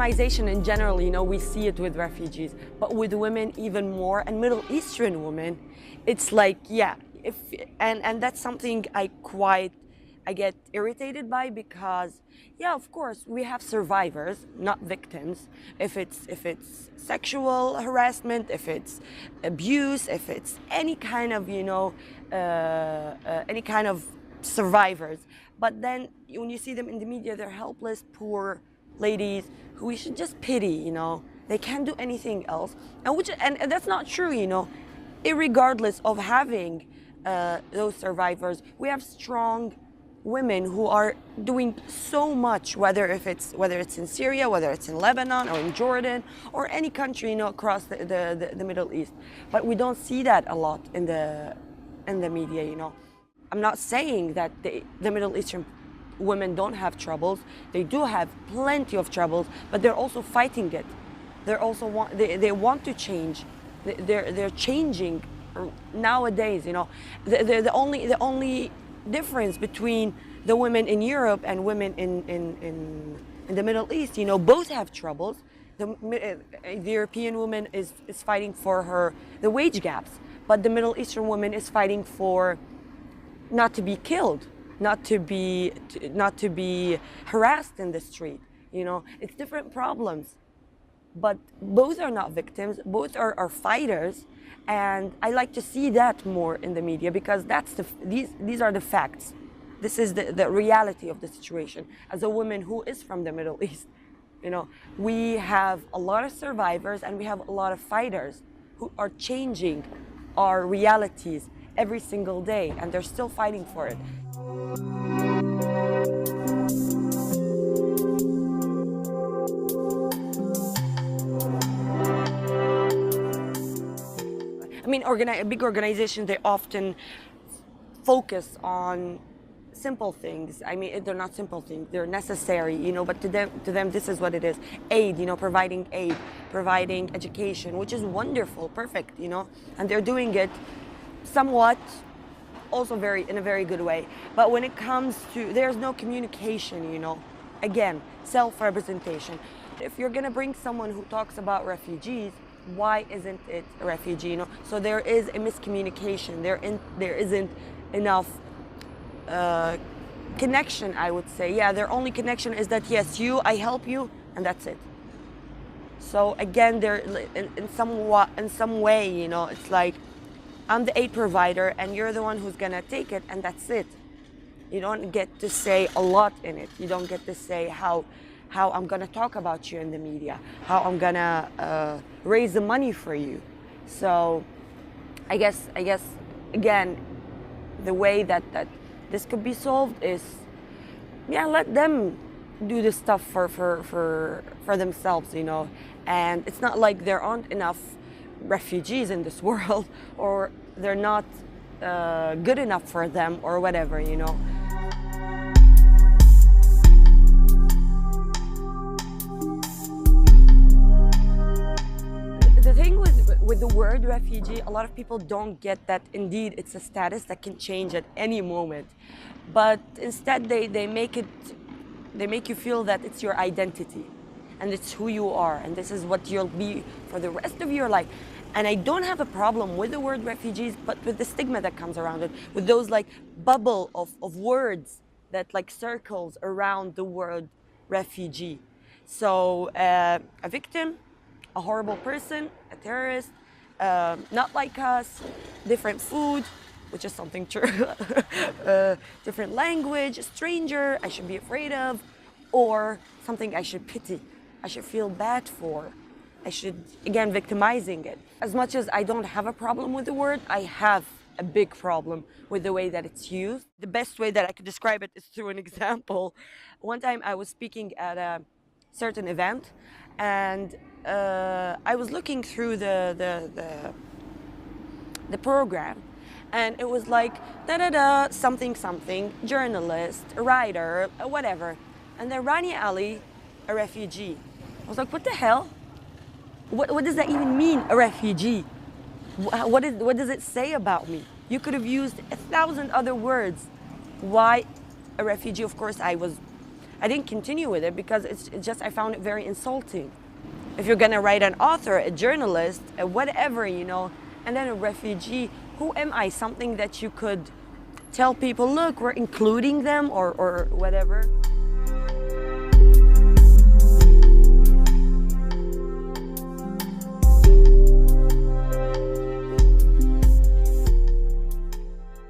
victimization in general, you know, we see it with refugees, but with women even more, and Middle Eastern women, it's like, yeah, and that's something I get irritated by, because, yeah, of course, we have survivors, not victims. If it's sexual harassment, if it's abuse, if it's any kind of, you know, any kind of survivors. But then when you see them in the media, they're helpless, poor ladies who we should just pity, you know. They can't do anything else, and that's not true, you know. Irregardless of having those survivors, we have strong women who are doing so much, whether it's in Syria, whether it's in Lebanon or in Jordan or any country, you know, across the Middle East. But we don't see that a lot in the media, you know. I'm not saying that the Middle Eastern women don't have troubles. They do have plenty of troubles, but they're also fighting it. They want to change. They're changing nowadays, you know. The only difference between the women in Europe and women in the Middle East, you know, both have troubles. The European woman is fighting for the wage gaps, but the Middle Eastern woman is fighting for not to be killed, not to be harassed in the street. You know, it's different problems, but both are not victims. Both are fighters, and I like to see that more in the media, because these are the facts. This is the reality of the situation. As a woman who is from the Middle East, you know, we have a lot of survivors and we have a lot of fighters who are changing our realities every single day, and they're still fighting for it. I mean, big organizations, they often focus on simple things. I mean, they're not simple things, they're necessary, you know, but to them, this is what it is. Aid, you know, providing aid, providing education, which is wonderful, perfect, you know, and they're doing it somewhat also in a very good way. But when it comes to, there's no communication, you know, again, self-representation. If you're gonna bring someone who talks about refugees, why isn't it a refugee, you know? So there is a miscommunication. There isn't enough connection, I would say. Yeah, their only connection is that, yes, I help you, and that's it. So again, they're in some way, you know, it's like, I'm the aid provider and you're the one who's gonna take it, and that's it. You don't get to say a lot in it. You don't get to say how I'm gonna talk about you in the media, how I'm gonna raise the money for you. So I guess again, the way that this could be solved is, yeah, let them do this stuff for themselves, you know. And it's not like there aren't enough refugees in this world, or they're not good enough for them, or whatever, you know. The thing with the word refugee, a lot of people don't get that indeed it's a status that can change at any moment, but instead they make you feel that it's your identity and it's who you are, and this is what you'll be for the rest of your life. And I don't have a problem with the word refugees, but with the stigma that comes around it, with those like bubble of words that like circles around the word refugee. So a victim, a horrible person, a terrorist, not like us, different food, which is something true, different language, a stranger I should be afraid of, or something I should pity, I should feel bad for. I should, again, victimizing it. As much as I don't have a problem with the word, I have a big problem with the way that it's used. The best way that I could describe it is through an example. One time I was speaking at a certain event, and I was looking through the program, and it was like da-da-da, something, journalist, writer, whatever. And then Rania Ali, a refugee. I was like, what the hell? What does that even mean, a refugee? What does it say about me? You could have used 1,000 other words. Why a refugee? Of course, I was I didn't continue with it because it's just I found it very insulting. If you're gonna write an author, a journalist, a whatever, you know, and then a refugee, who am I? Something that you could tell people, look, we're including them or whatever.